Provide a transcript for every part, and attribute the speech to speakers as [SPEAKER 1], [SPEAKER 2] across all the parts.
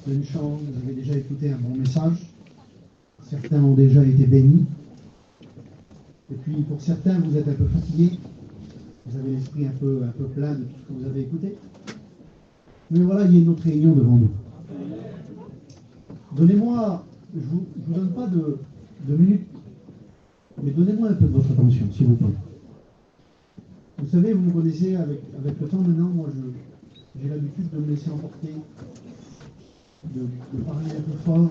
[SPEAKER 1] pleine chance, vous avez déjà écouté un bon message. Certains ont déjà été bénis. Et puis pour certains, vous êtes un peu fatigués. Vous avez l'esprit un peu plein de tout ce que vous avez écouté. Mais voilà, il y a une autre réunion devant nous. Donnez-moi, je vous donne pas de minutes, mais donnez-moi un peu de votre attention, s'il vous plaît. Vous savez, vous me connaissez avec le temps maintenant, moi j'ai l'habitude de me laisser emporter, de parler un peu fort.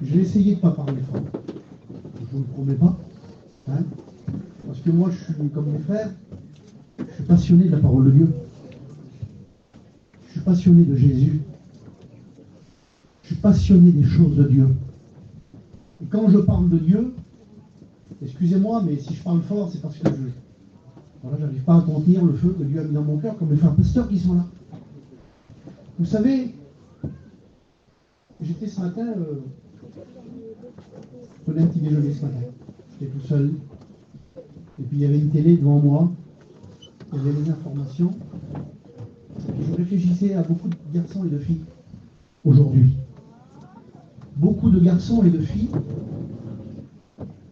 [SPEAKER 1] Je vais essayer de ne pas parler fort. Je ne vous le promets pas. Hein, parce que moi, je suis comme mes frères, je suis passionné de la parole de Dieu. Je suis passionné de Jésus. Je suis passionné des choses de Dieu. Et quand je parle de Dieu, excusez-moi, mais si je parle fort, c'est parce que je n'arrive pas à contenir le feu que Dieu a mis dans mon cœur, comme les frères pasteurs qui sont là. Vous savez, j'étais ce matin, je prenais un petit déjeuner ce matin. J'étais tout seul. Et puis il y avait une télé devant moi. Il y avait les informations. Et je réfléchissais à beaucoup de garçons et de filles aujourd'hui. Beaucoup de garçons et de filles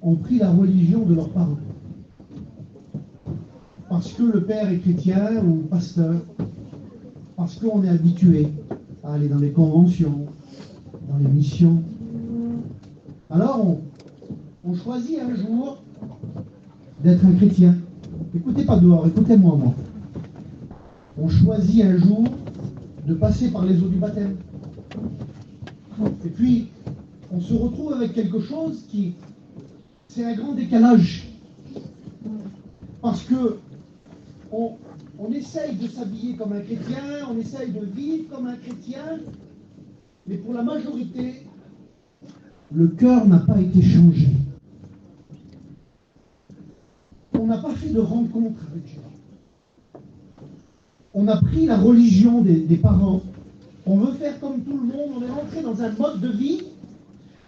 [SPEAKER 1] ont pris la religion de leurs parents. Parce que le père est chrétien ou pasteur. Parce qu'on est habitué à aller dans les conventions, dans les missions. Alors on choisit un jour d'être un chrétien. Écoutez pas dehors, écoutez-moi, moi. On choisit un jour de passer par les eaux du baptême. Et puis, on se retrouve avec quelque chose qui... C'est un grand décalage. Parce que on essaye de s'habiller comme un chrétien, on essaye de vivre comme un chrétien, mais pour la majorité, le cœur n'a pas été changé. On n'a pas fait de rencontre avec Dieu. On a pris la religion des parents. On veut faire comme tout le monde, on est rentré dans un mode de vie.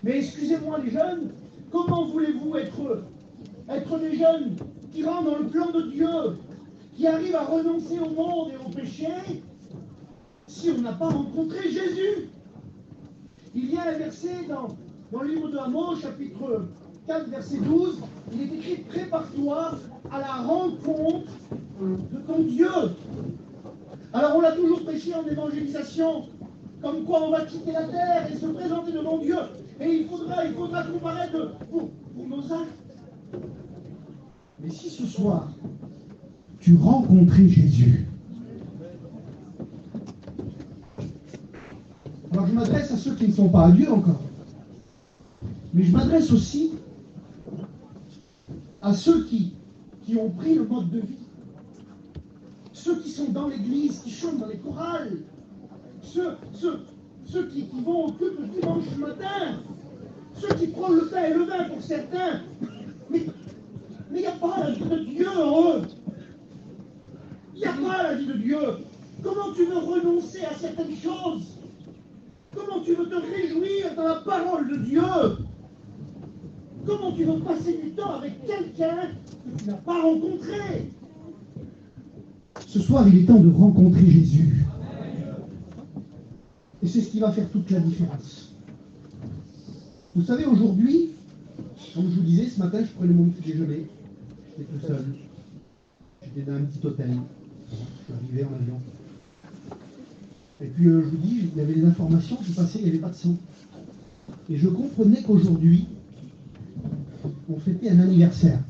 [SPEAKER 1] Mais excusez-moi les jeunes, comment voulez-vous être des jeunes qui rentrent dans le plan de Dieu, qui arrivent à renoncer au monde et au péché, si on n'a pas rencontré Jésus? Il y a un verset dans le livre de Amos, chapitre 4, verset 12, il est écrit « Prépare-toi à la rencontre de ton Dieu ». Alors on l'a toujours prêché en évangélisation, comme quoi on va quitter la terre et se présenter devant Dieu. Et il faudra comparaître pour nos actes. Mais si ce soir, tu rencontrais Jésus, alors je m'adresse à ceux qui ne sont pas à Dieu encore, mais je m'adresse aussi à ceux qui ont pris le mode de vie, ceux qui sont dans l'église, qui chantent dans les chorales, ceux qui vont au culte le dimanche matin, ceux qui prennent le pain et le vin pour certains, mais il n'y a pas la vie de Dieu en eux. Il n'y a pas la vie de Dieu. Comment tu veux renoncer à certaines choses? Comment tu veux te réjouir dans la parole de Dieu? Comment tu veux passer du temps avec quelqu'un que tu n'as pas rencontré? Ce soir, il est temps de rencontrer Jésus. Et c'est ce qui va faire toute la différence. Vous savez, aujourd'hui, comme je vous disais, ce matin, je prenais mon petit déjeuner. J'étais tout seul. J'étais dans un petit hôtel. Je suis arrivé en avion. Et puis, je vous dis, il y avait des informations qui passaient, il n'y avait pas de son. Et je comprenais qu'aujourd'hui, on fêtait un anniversaire.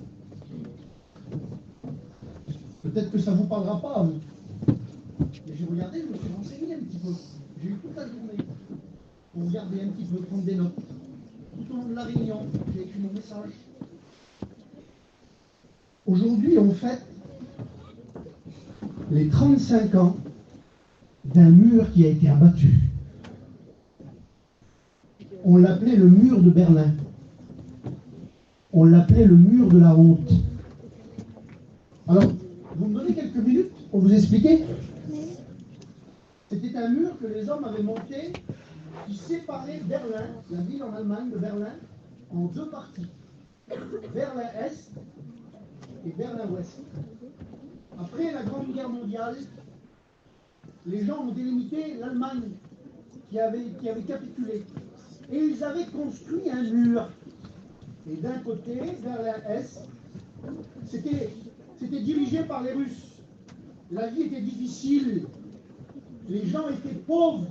[SPEAKER 1] Peut-être que ça ne vous parlera pas à vous. Mais j'ai regardé, je me suis renseigné un petit peu. J'ai eu toute la journée pour regarder un petit peu, prendre des notes. Tout au long de la réunion, j'ai écrit mon message. Aujourd'hui, on fête les 35 ans d'un mur qui a été abattu. On l'appelait le mur de Berlin. On l'appelait le mur de la honte. Alors, vous me donnez quelques minutes pour vous expliquer? C'était un mur que les hommes avaient monté qui séparait Berlin, la ville en Allemagne de Berlin, en deux parties. Berlin-Est et Berlin-Ouest. Après la Grande Guerre mondiale, les gens ont délimité l'Allemagne qui avaient capitulé. Et ils avaient construit un mur. Et d'un côté, vers l'est, c'était dirigé par les Russes. La vie était difficile. Les gens étaient pauvres.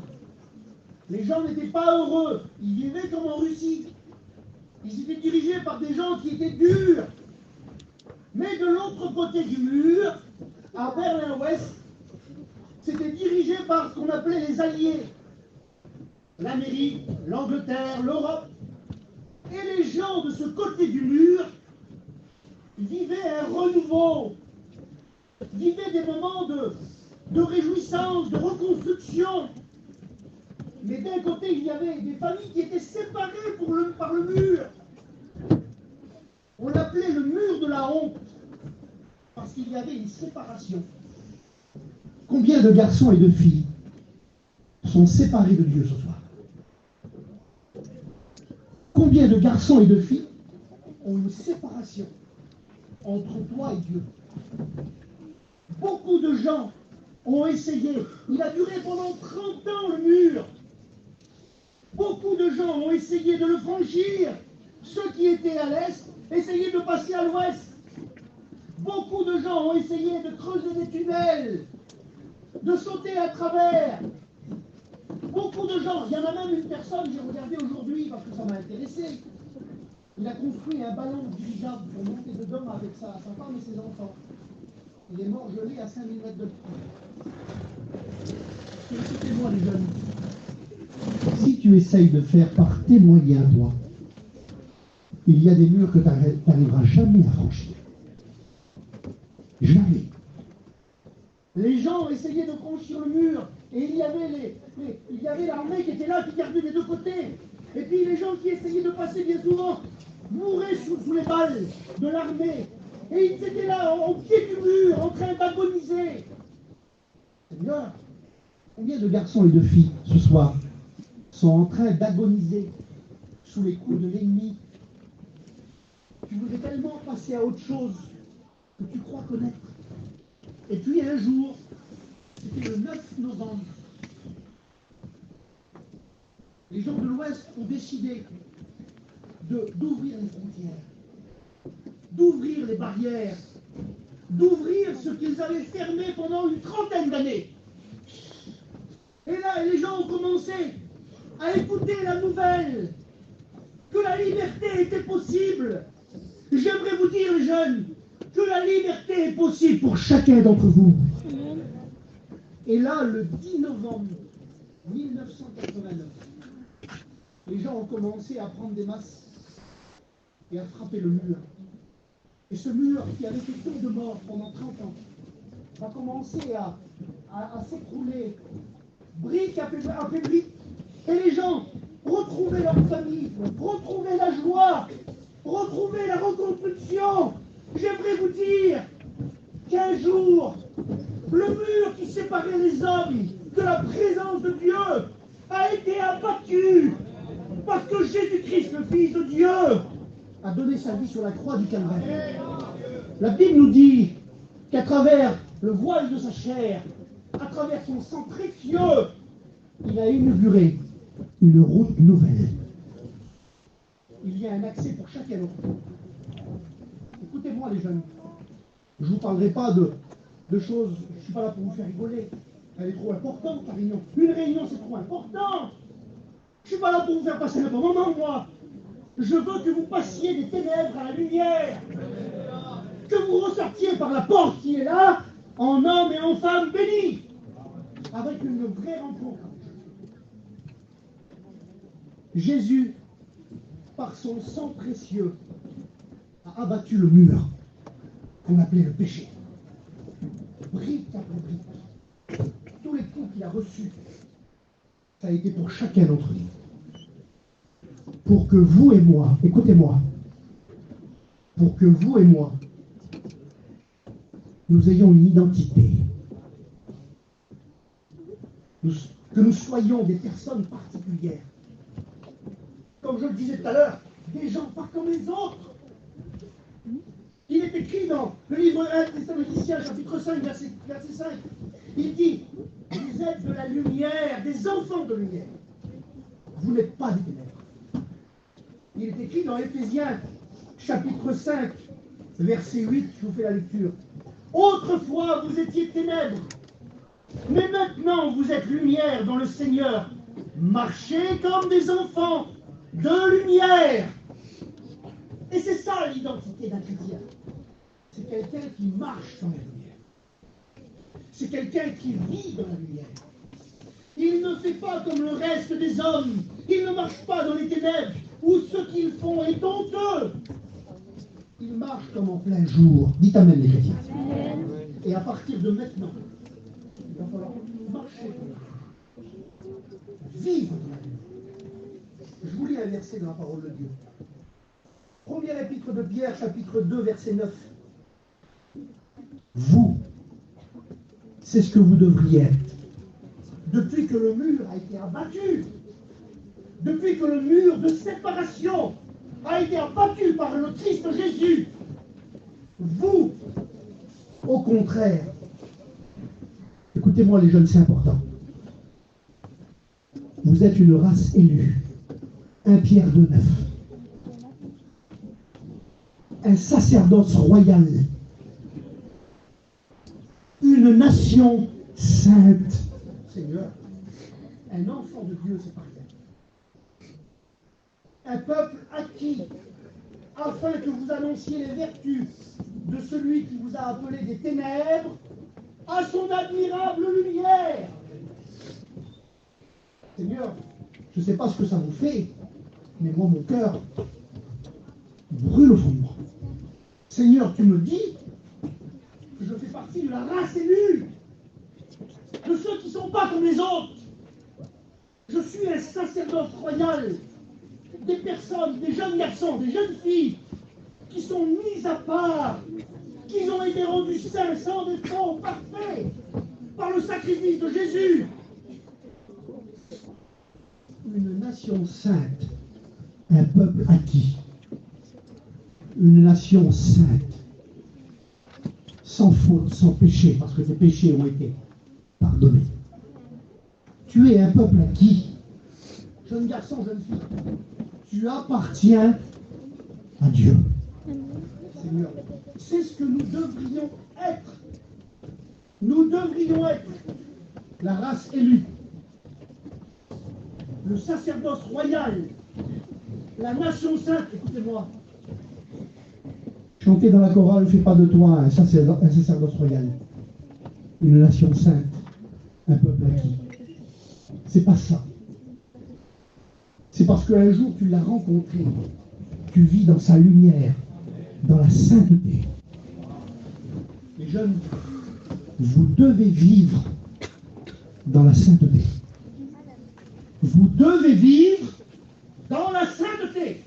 [SPEAKER 1] Les gens n'étaient pas heureux. Ils vivaient comme en Russie. Ils étaient dirigés par des gens qui étaient durs. Mais de l'autre côté du mur, à Berlin-Ouest, c'était dirigé par ce qu'on appelait les Alliés. L'Amérique, l'Angleterre, l'Europe. Et les gens de ce côté du mur vivaient un renouveau, vivaient des moments de réjouissance, de reconstruction. Mais d'un côté, il y avait des familles qui étaient séparées par le mur. On l'appelait le mur de la honte, parce qu'il y avait une séparation. Combien de garçons et de filles sont séparés de Dieu ce soir? Combien de garçons et de filles ont une séparation entre toi et Dieu? Beaucoup de gens ont essayé. Il a duré pendant 30 ans le mur. Beaucoup de gens ont essayé de le franchir. Ceux qui étaient à l'est essayaient de passer à l'ouest. Beaucoup de gens ont essayé de creuser des tunnels, de sauter à travers. Beaucoup de gens, il y en a même une personne, j'ai regardé aujourd'hui parce que ça m'a intéressé. Il a construit un ballon dirigeable pour monter dedans avec sa femme et ses enfants. Il est mort gelé à 5000 mètres de fond. Écoutez-moi les jeunes. Si tu essayes de faire par tes moyens à toi, il y a des murs que tu n'arriveras jamais à franchir. Jamais. Les gens essayaient de franchir le mur et il y avait l'armée qui était là, qui gardait des deux côtés. Et puis les gens qui essayaient de passer bien souvent mouraient sous les balles de l'armée. Et ils étaient là, au pied du mur, en train d'agoniser. Seigneur, combien de garçons et de filles ce soir sont en train d'agoniser sous les coups de l'ennemi? Tu voudrais tellement passer à autre chose que tu crois connaître. Et puis un jour, c'était le 9 novembre, les gens de l'Ouest ont décidé d'ouvrir les frontières, d'ouvrir les barrières, d'ouvrir ce qu'ils avaient fermé pendant une trentaine d'années. Et là, les gens ont commencé à écouter la nouvelle que la liberté était possible. J'aimerais vous dire, les jeunes, que la liberté est possible pour chacun d'entre vous. Et là, le 10 novembre 1989, les gens ont commencé à prendre des masses et à frapper le mur. Et ce mur qui avait fait tant de morts pendant 30 ans va commencer à s'écrouler, brique après brique. Et les gens retrouvaient leur famille, retrouvaient la joie, retrouvaient la reconstruction. J'aimerais vous dire qu'un jour, le mur qui séparait les hommes de la présence de Dieu a été abattu parce que Jésus-Christ, le Fils de Dieu, a donné sa vie sur la croix du Calvaire. La Bible nous dit qu'à travers le voile de sa chair, à travers son sang précieux, il a inauguré une route nouvelle. Il y a un accès pour chacun d'entre nous. Écoutez-moi les jeunes, je ne vous parlerai pas de choses, je ne suis pas là pour vous faire rigoler. Elle est trop importante, la réunion. Une réunion, c'est trop important. Je ne suis pas là pour vous faire passer un bon moment, moi. Je veux que vous passiez des ténèbres à la lumière. Que vous ressortiez par la porte qui est là, en homme et en femme bénis, avec une vraie rencontre. Jésus, par son sang précieux, a abattu le mur qu'on appelait le péché. Brique après brique. Tous les coups qu'il a reçus, ça a été pour chacun d'entre nous. Pour que vous et moi, écoutez-moi, pour que vous et moi, nous ayons une identité, que nous soyons des personnes particulières. Comme je le disais tout à l'heure, des gens pas comme les autres. Il est écrit dans le livre 1 Thessaloniciens, chapitre 5, verset 5. Il dit, vous êtes de la lumière, des enfants de lumière. Vous n'êtes pas des ténèbres. Il est écrit dans Éphésiens, chapitre 5, verset 8, je vous fais la lecture. Autrefois, vous étiez ténèbres, mais maintenant, vous êtes lumière dans le Seigneur. Marchez comme des enfants de lumière. Et c'est ça l'identité d'un chrétien. C'est quelqu'un qui marche dans la lumière. C'est quelqu'un qui vit dans la lumière. Il ne fait pas comme le reste des hommes. Il ne marche pas dans les ténèbres où ce qu'ils font est honteux. Il marche comme en plein jour. Dites amen les chrétiens. Amen. Et à partir de maintenant, il va falloir marcher dans la lumière. Vivre dans la lumière. Je vous lis un verset dans la parole de Dieu. Premier épître de Pierre, chapitre 2, verset 9. Vous, c'est ce que vous devriez être. Depuis que le mur a été abattu, depuis que le mur de séparation a été abattu par le Christ Jésus, vous, au contraire, écoutez-moi les jeunes, c'est important. Vous êtes une race élue, 1 Pierre 2, 9. Un sacerdoce royal, une nation sainte. Seigneur, un enfant de Dieu, c'est pas rien. Un peuple acquis, afin que vous annonciez les vertus de celui qui vous a appelé des ténèbres à son admirable lumière. Seigneur, je ne sais pas ce que ça vous fait, mais moi, mon cœur brûle au fond de moi. Seigneur, tu me dis que je fais partie de la race élue, de ceux qui ne sont pas comme les autres. Je suis un sacerdoce royal, des personnes, des jeunes garçons, des jeunes filles, qui sont mis à part, qui ont été rendus saints, sans défaut, parfaits, par le sacrifice de Jésus. Une nation sainte, un peuple acquis, une nation sainte, sans faute, sans péché, parce que tes péchés ont été pardonnés. Tu es un peuple acquis, jeune garçon, jeune fille, tu appartiens à Dieu. Seigneur, c'est ce que nous devrions être. Nous devrions être la race élue, le sacerdoce royal, la nation sainte. Écoutez-moi. Chanter dans la chorale ne fait pas de toi un sacerdoce royal, une nation sainte, un peuple acquis. C'est pas ça. C'est parce qu'un jour tu l'as rencontré, tu vis dans sa lumière, dans la sainteté. Les jeunes, vous devez vivre dans la sainteté. Vous devez vivre dans la sainteté.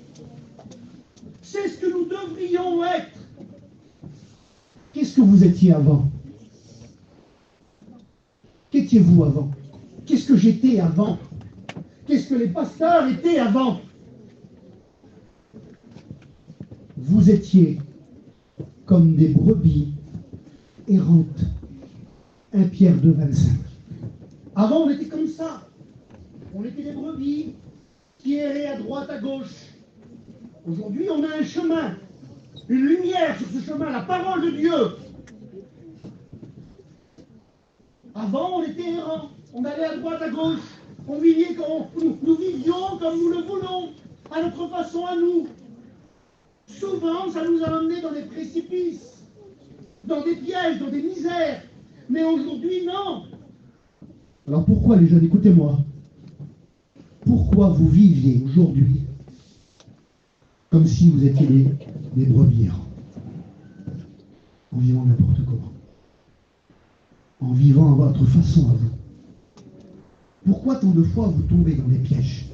[SPEAKER 1] C'est ce que nous devrions être. Qu'est-ce que vous étiez avant? Qu'étiez-vous avant? Qu'est-ce que j'étais avant? Qu'est-ce que les pasteurs étaient avant? Vous étiez comme des brebis errantes. 1 Pierre 2, 25. Avant, on était comme ça. On était des brebis qui erraient à droite, à gauche. Aujourd'hui, on a un chemin, une lumière sur ce chemin, la parole de Dieu. Avant, on était errants. On allait à droite, à gauche. On vivait nous vivions comme nous le voulons, à notre façon, à nous. Souvent, ça nous a amenés dans des précipices, dans des pièges, dans des misères. Mais aujourd'hui, non. Alors pourquoi, les jeunes, écoutez-moi, pourquoi vous viviez aujourd'hui comme si vous étiez des brebis errants, en vivant n'importe comment, en vivant à votre façon à vous? Pourquoi tant de fois vous tombez dans des pièges?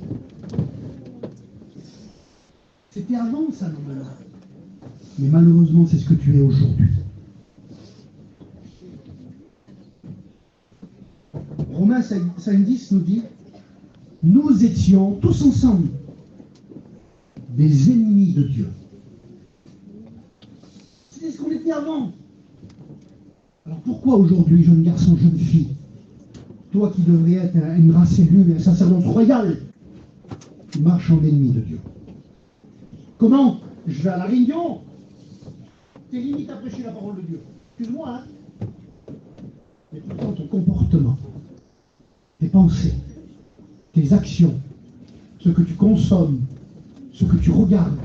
[SPEAKER 1] C'était avant ça, normalement. Mais malheureusement, c'est ce que tu es aujourd'hui. Romains 5,10 nous dit: nous étions tous ensemble des ennemis de Dieu. C'est ce qu'on était avant. Alors pourquoi aujourd'hui, jeune garçon, jeune fille, toi qui devrais être une race élue, un sacerdoce royal, tu marches en ennemi de Dieu. Comment? Je vais à la réunion, t'es limite à prêcher la parole de Dieu. Excuse-moi, hein? Mais pourtant, ton comportement, tes pensées, tes actions, ce que tu consommes, ce que tu regardes,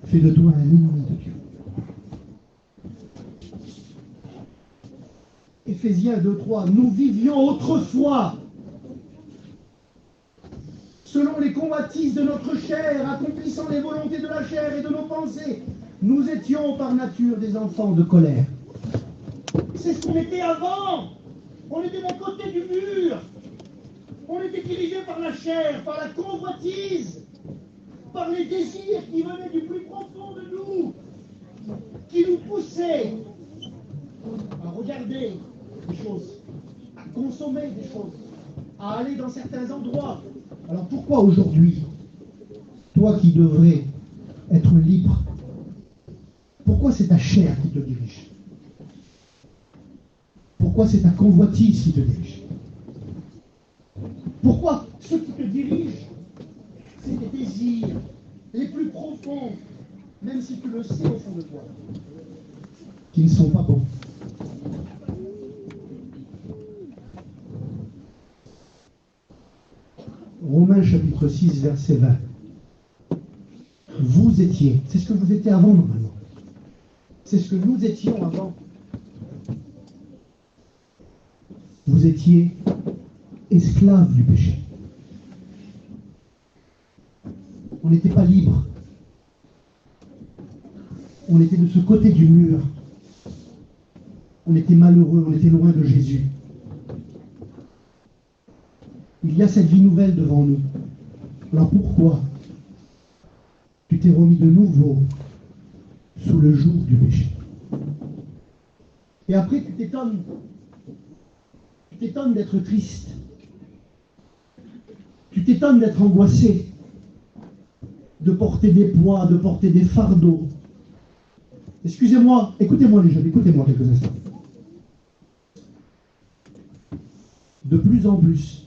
[SPEAKER 1] fait de toi un ennemi de Dieu. Éphésiens 2:3, nous vivions autrefois selon les convoitises de notre chair, accomplissant les volontés de la chair et de nos pensées. Nous étions par nature des enfants de colère. C'est ce qu'on était avant. On était d'un côté du mur. On était dirigé par la chair, par la convoitise, par les désirs qui venaient du plus profond de nous, qui nous poussaient à regarder des choses, à consommer des choses, à aller dans certains endroits. Alors pourquoi aujourd'hui, toi qui devrais être libre, pourquoi c'est ta chair qui te dirige? Pourquoi c'est ta convoitise qui te dirige? Pourquoi ceux qui te dirigent, c'est des désirs les plus profonds, même si tu le sais au fond de toi, qui ne sont pas bons? Romains chapitre 6, verset 20. Vous étiez, c'est ce que vous étiez avant normalement. C'est ce que nous étions avant. Vous étiez esclaves du péché. On n'était pas libre. On était de ce côté du mur. On était malheureux, on était loin de Jésus. Il y a cette vie nouvelle devant nous. Alors pourquoi tu t'es remis de nouveau sous le joug du péché? Et après tu t'étonnes d'être triste. Tu t'étonnes d'être angoissé, de porter des poids, de porter des fardeaux. Excusez-moi, écoutez-moi les jeunes, écoutez-moi quelques instants. De plus en plus,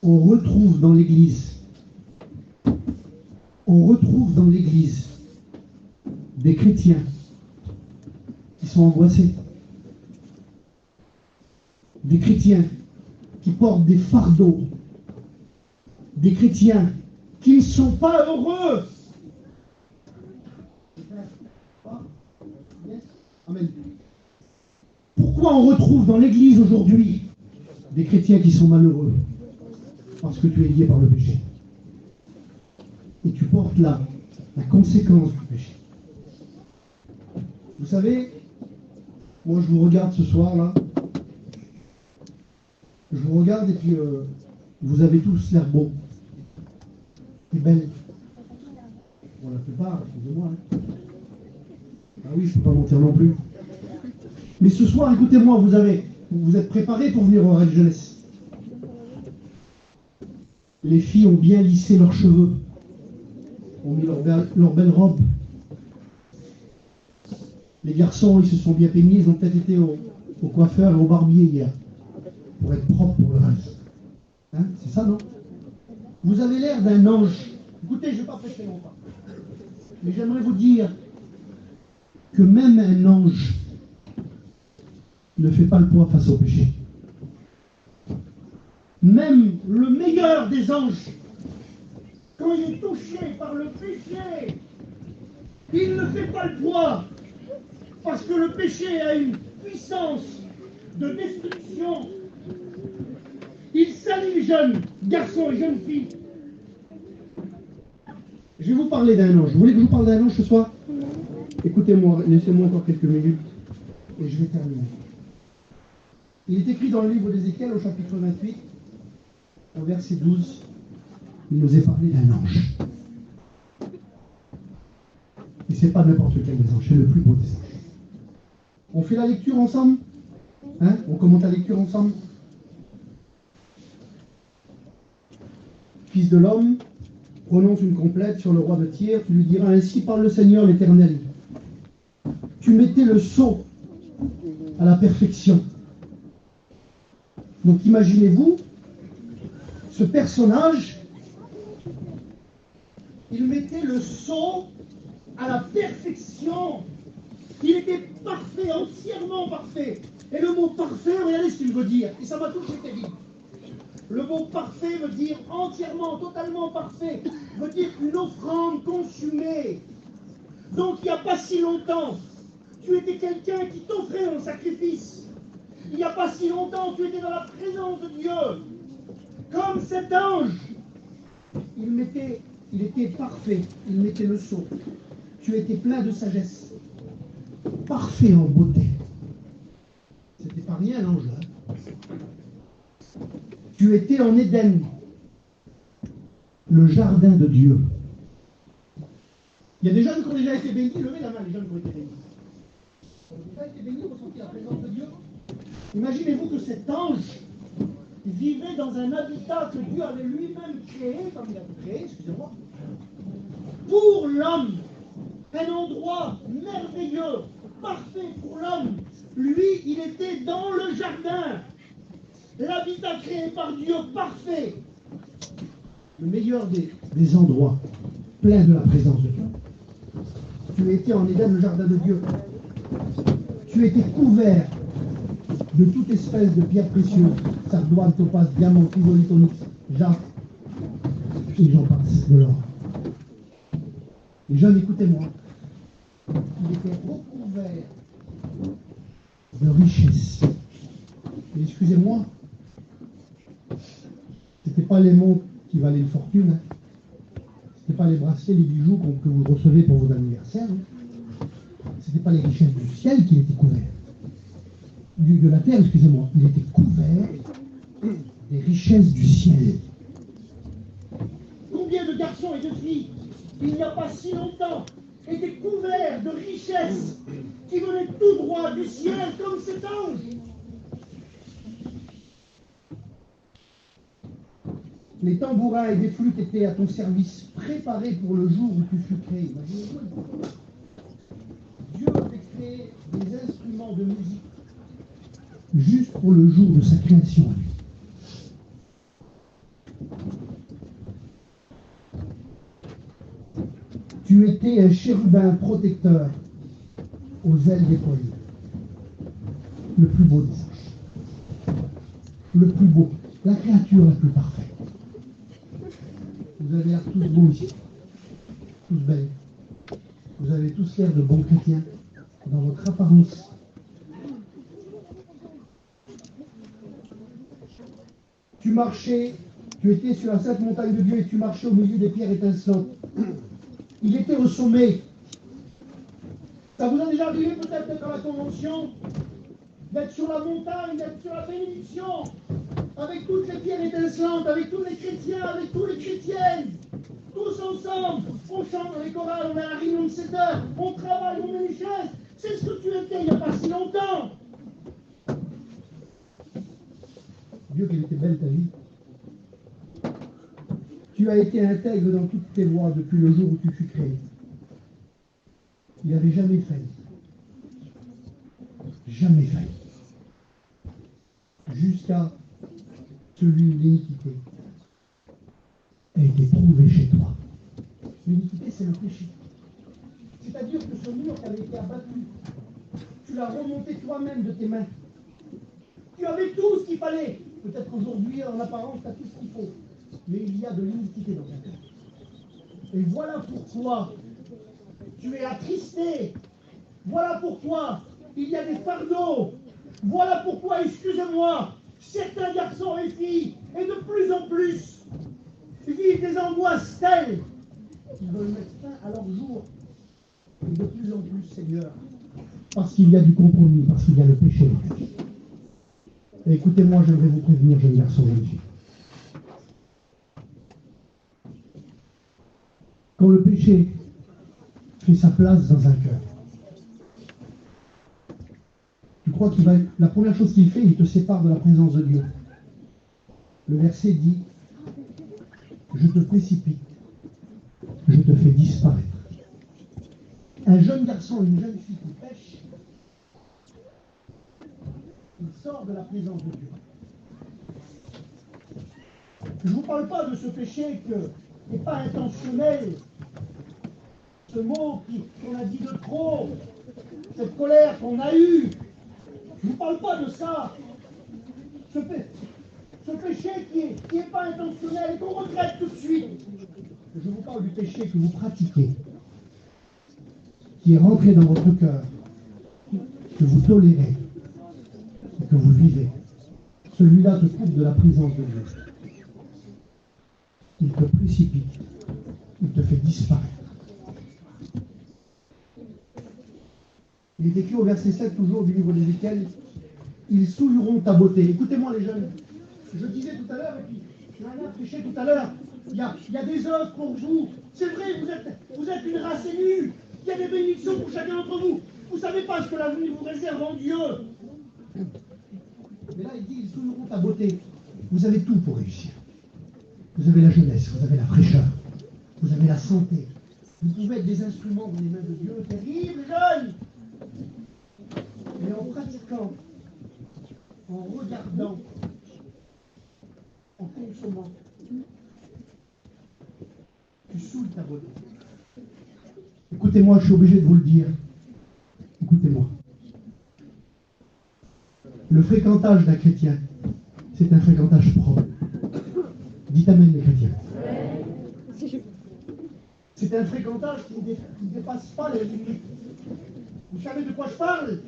[SPEAKER 1] on retrouve dans l'Église des chrétiens qui sont angoissés, des chrétiens qui portent des fardeaux, des chrétiens qui ne sont pas heureux. Amen. Pourquoi on retrouve dans l'Église aujourd'hui des chrétiens qui sont malheureux? Parce que tu es lié par le péché. Et tu portes la conséquence du péché. Vous savez, moi je vous regarde ce soir là. Je vous regarde et puis vous avez tous l'air beaux. Et belles. Bon, la plupart, excusez-moi. Hein. Ah oui, je ne peux pas mentir non plus. Mais ce soir, écoutez-moi, vous êtes préparés pour venir au Rêve Jeunesse. Les filles ont bien lissé leurs cheveux, ont mis leur belle robe. Les garçons, ils se sont bien peignés, ils ont peut-être été au coiffeur et au barbier hier, pour être propres pour le reste. Hein, c'est ça, non? Vous avez l'air d'un ange. Écoutez, je ne vais pas prêcher longtemps. Mais j'aimerais vous dire que même un ange ne fait pas le poids face au péché. Même le meilleur des anges, quand il est touché par le péché, il ne fait pas le poids, parce que le péché a une puissance de destruction. Il salit jeunes garçons et jeunes filles. Je vais vous parler d'un ange. Vous voulez que je vous parle d'un ange ce soir? Écoutez-moi, laissez-moi encore quelques minutes et je vais terminer. Il est écrit dans le livre d'Ézéchiel au chapitre 28, au verset 12, il nous est parlé d'un ange. Et ce n'est pas n'importe quel des anges, c'est le plus beau des anges. On fait la lecture ensemble? Hein? On commente la lecture ensemble? Fils de l'homme, prononce une complète sur le roi de Tyr, tu lui diras: ainsi parle le Seigneur l'Éternel. Tu mettais le sceau à la perfection. Donc imaginez-vous ce personnage, il mettait le sceau à la perfection. Il était parfait, entièrement parfait. Et le mot parfait, regardez ce qu'il veut dire. Et ça m'a toujours été dit. Le mot parfait veut dire entièrement, totalement parfait. Veut dire une offrande consumée. Donc il n'y a pas si longtemps, tu étais quelqu'un qui t'offrait un sacrifice. Il n'y a pas si longtemps, tu étais dans la présence de Dieu. Comme cet ange. Il était parfait. Il mettait le sceau. Tu étais plein de sagesse. Parfait en beauté. C'était pas rien l'ange là. Tu étais en Éden, le jardin de Dieu. Il y a des jeunes qui ont déjà été bénis, levez la main les jeunes qui ont été bénis. Vous n'avez pas été bénis, vous sentez la présence de Dieu. Imaginez-vous que cet ange vivait dans un habitat que Dieu avait lui-même créé, comme il a créé, excusez-moi, pour l'homme. Un endroit merveilleux, parfait pour l'homme. Lui, il était dans le jardin. L'habitat créé par Dieu, parfait. Le meilleur des endroits, plein de la présence de Dieu. Tu étais en Éden, le jardin de Dieu. Tu étais couvert de toute espèce de pierres précieuses, sardoine, topaz, diamant, chrysolite, onyx, jade, et j'en passe, de l'or. Les jeunes, écoutez-moi. Il était recouvert de richesses. Et excusez-moi, c'était pas les montres qui valaient une fortune, hein. C'était pas les bracelets, les bijoux que vous recevez pour vos anniversaires, hein. C'était pas les richesses du ciel qui étaient couverts. De la terre, excusez-moi, il était couvert des richesses du ciel. Combien de garçons et de filles, il n'y a pas si longtemps, étaient couverts de richesses qui venaient tout droit du ciel comme cet ange. Les tambourins et les flûtes étaient à ton service, préparés pour le jour où tu fus créé. Imaginez-vous. Dieu avait créé des instruments de musique juste pour le jour de sa création à lui. Tu étais un chérubin protecteur aux ailes déployées. Le plus beau des anges. Le plus beau. La créature la plus parfaite. Vous avez l'air tous beaux ici. Tous belles. Vous avez tous l'air de bons chrétiens dans votre apparence. Tu marchais, tu étais sur la sainte montagne de Dieu et tu marchais au milieu des pierres étincelantes. Il était au sommet. Ça vous a déjà arrivé peut-être d'être à la convention, d'être sur la montagne, d'être sur la bénédiction, avec toutes les pierres étincelantes, avec tous les chrétiens, avec tous les chrétiennes, tous ensemble. On chante dans les chorales, on a la réunion de 7 heures, on travaille, on met les chaises. C'est ce que tu étais il n'y a pas si longtemps. Dieu, qu'elle était belle ta vie. Tu as été intègre dans toutes tes voies depuis le jour où tu fus créé. Il n'avait jamais failli. Jamais failli. Jusqu'à celui où l'iniquité a été prouvée chez toi. L'iniquité, c'est le péché. C'est-à-dire que ce mur qui avait été abattu, tu l'as remonté toi-même de tes mains. Tu avais tout ce qu'il fallait. Peut-être qu'aujourd'hui, en apparence, tu as tout ce qu'il faut. Mais il y a de l'iniquité dans ta cœur. Et voilà pourquoi tu es attristé. Voilà pourquoi il y a des fardeaux. Voilà pourquoi, excusez-moi, certains garçons et filles, et de plus en plus, vivent des angoisses telles qu'ils veulent mettre fin à leur jour. Et de plus en plus, Seigneur, parce qu'il y a du compromis, parce qu'il y a le péché dans la vie. Et écoutez-moi, j'aimerais vous prévenir, jeunes garçons et jeunes filles. Quand le péché fait sa place dans un cœur, tu crois qu'il va... La première chose qu'il fait, il te sépare de la présence de Dieu. Le verset dit, je te précipite, je te fais disparaître. Un jeune garçon et une jeune fille qui pêchent, il sort de la présence de Dieu. Je ne vous parle pas de ce péché qui n'est pas intentionnel, ce mot qu'on a dit de trop, cette colère qu'on a eue. Je ne vous parle pas de ça. Ce péché qui n'est pas intentionnel et qu'on regrette tout de suite. Je vous parle du péché que vous pratiquez, qui est rentré dans votre cœur, que vous tolérez et que vous vivez. Celui-là te coupe de la présence de Dieu. Il te précipite, il te fait disparaître. Il est écrit au verset 7 toujours du livre d'Ézéchiel, ils souilleront ta beauté. Écoutez-moi les jeunes, je disais tout à l'heure, et puis Johanna prêchait tout à l'heure, il y a des œuvres pour vous. C'est vrai, vous êtes une race élue. Il y a des bénédictions pour chacun d'entre vous. Vous ne savez pas ce que l'avenir vous réserve en Dieu. Mais là, il dit, ils souilleront ta beauté. Vous avez tout pour réussir. Vous avez la jeunesse, vous avez la fraîcheur, vous avez la santé. Vous pouvez être des instruments dans les mains de Dieu. Terrible, jeunes. Mais en pratiquant, en regardant, en consommant, tu saoules ta beauté. Écoutez-moi, je suis obligé de vous le dire. Écoutez-moi. Le fréquentage d'un chrétien, c'est un fréquentage propre. Dites amen, les chrétiens. C'est un fréquentage qui ne dépasse pas les limites. Vous savez de quoi je parle?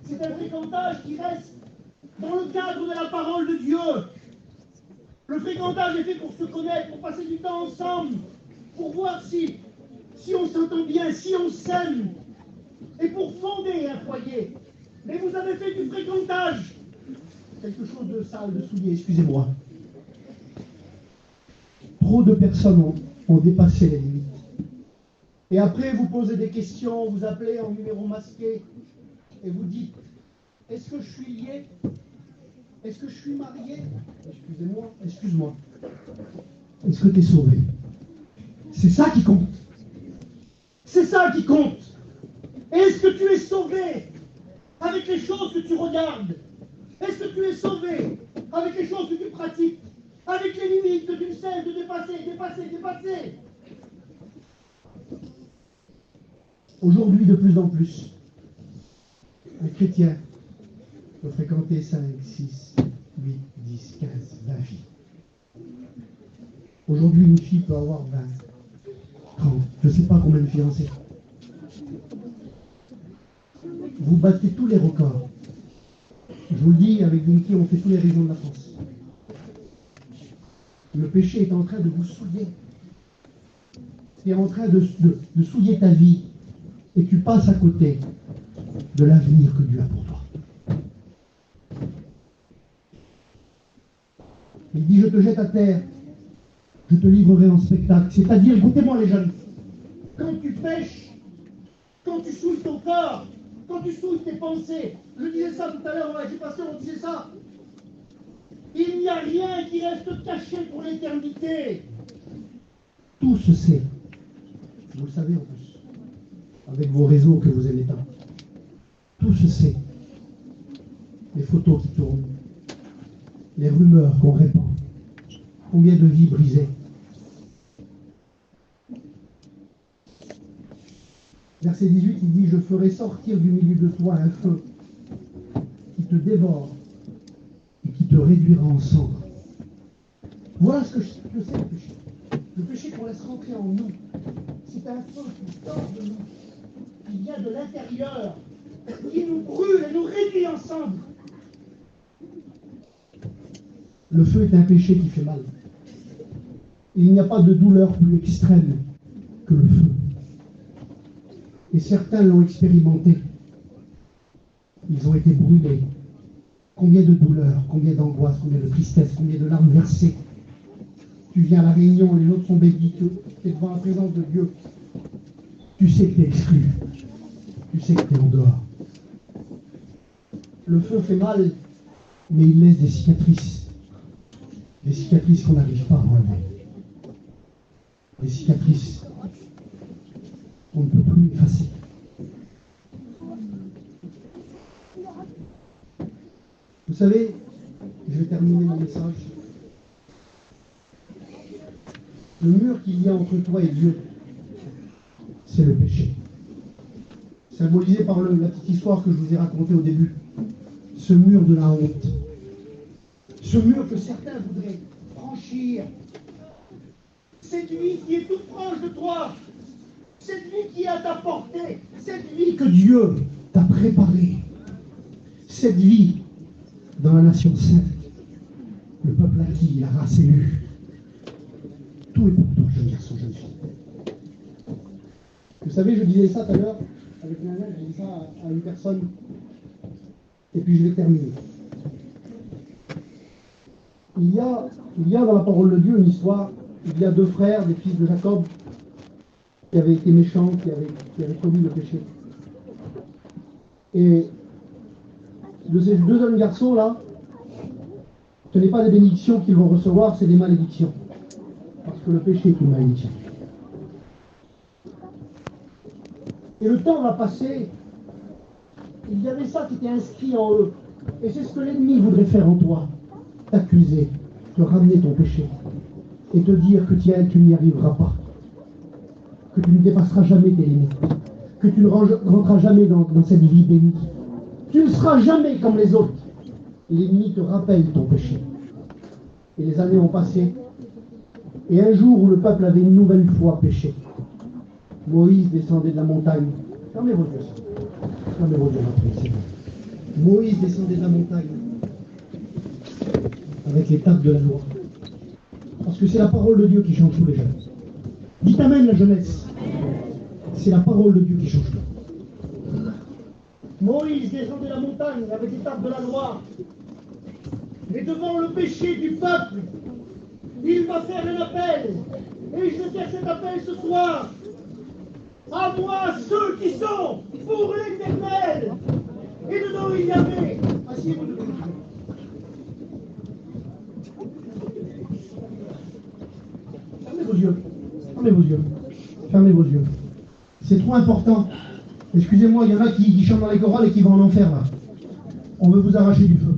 [SPEAKER 1] C'est un fréquentage qui reste dans le cadre de la parole de Dieu. Le fréquentage est fait pour se connaître, pour passer du temps ensemble, pour voir si on s'entend bien, si on s'aime, et pour fonder un foyer. Mais vous avez fait du fréquentage. Quelque chose de sale, de souillé, excusez-moi. Trop de personnes ont dépassé les limites. Et après, vous posez des questions, vous appelez en numéro masqué, et vous dites, est-ce que je suis lié? Est-ce que je suis marié? Excuse-moi. Est-ce que tu es sauvé? C'est ça qui compte. C'est ça qui compte. Est-ce que tu es sauvé avec les choses que tu regardes? Est-ce que tu es sauvé avec les choses que tu pratiques? Avec les limites que tu cesses de dépasser? Aujourd'hui, de plus en plus, un chrétien peut fréquenter 5, 6, 8, 10, 15, 20 filles. Aujourd'hui, une fille peut avoir 20, 30, je ne sais pas combien de fiancés. Vous battez tous les records. Je vous le dis, avec Vinky, on fait tous les régions de la France. Le péché est en train de vous souiller. Il est en train de souiller ta vie. Et tu passes à côté de l'avenir que Dieu a pour toi. Il dit, je te jette à terre, je te livrerai en spectacle. C'est-à-dire, écoutez-moi les jeunes, quand tu pêches, quand tu souilles ton corps, quand tu souilles tes pensées, je disais ça tout à l'heure, j'ai passé, on disait ça, il n'y a rien qui reste caché pour l'éternité. Tout se sait. Vous le savez en plus, avec vos réseaux que vous aimez tant. Tout se sait. Les photos qui tournent, les rumeurs qu'on répand, combien de vies brisées. Verset 18, il dit, je ferai sortir du milieu de toi un feu qui te dévore et qui te réduira en cendres. Voilà ce que c'est le péché. Le péché qu'on laisse rentrer en nous, c'est un feu qui sort de nous, qui vient de l'intérieur, qui nous brûle et nous réduit en cendres. Le feu est un péché qui fait mal. Il n'y a pas de douleur plus extrême que le feu. Et certains l'ont expérimenté. Ils ont été brûlés. Combien de douleurs, combien d'angoisse, combien de tristesse, combien de larmes versées. Tu viens à la réunion, les autres sont bénis, tu es devant la présence de Dieu. Tu sais que tu es exclu. Tu sais que tu es en dehors. Le feu fait mal, mais il laisse des cicatrices. Des cicatrices qu'on n'arrive pas à enlever. Des cicatrices qu'on ne peut plus effacer. Vous savez, je vais terminer mon message. Le mur qu'il y a entre toi et Dieu, c'est le péché. Symbolisé par la petite histoire que je vous ai racontée au début. Ce mur de la honte. Ce mur que certains voudraient franchir. Cette vie qui est toute proche de toi. Cette vie qui est à ta portée. Cette vie que Dieu t'a préparée. Cette vie dans la nation sainte. Le peuple acquis, la race élue. Tout est pour toi, jeune garçon, jeune fille. Vous savez, je disais ça tout à l'heure, avec Nana, je disais ça à une personne, et puis je vais terminer. Il y a dans la parole de Dieu une histoire, il y a deux frères, des fils de Jacob, qui avaient été méchants, qui avaient commis le péché. Et de ces deux jeunes garçons-là, ce n'est pas des bénédictions qu'ils vont recevoir, c'est des malédictions. Parce que le péché est une malédiction. Et le temps va passer, il y avait ça qui était inscrit en eux. Et c'est ce que l'ennemi voudrait faire en toi. T'accuser, te ramener ton péché. Et te dire que tu n'y arriveras pas. Que tu ne dépasseras jamais tes limites. Que tu ne rentreras jamais dans cette vie bénie. Tu ne seras jamais comme les autres. L'ennemi te rappelle ton péché. Et les années ont passé. Et un jour où le peuple avait une nouvelle fois péché, Moïse descendait de la montagne. Fermez vos yeux. Fermez vos yeux, Seigneur. Moïse descendait de la montagne avec les tables de la loi. Parce que c'est la parole de Dieu qui change tous les jeunes. Dites amen, la jeunesse. C'est la parole de Dieu qui change tout. Moïse descendait de la montagne avec les tables de la loi. Et devant le péché du peuple, il va faire un appel. Et je vais faire cet appel ce soir. À moi, ceux qui sont pour l'Éternel. Et dedans, il y avait. Asseyez-vous debout. Fermez vos yeux. Fermez vos yeux. Fermez vos yeux. C'est trop important. Excusez-moi, il y en a qui chantent dans les chorales et qui vont en enfer là. On veut vous arracher du feu.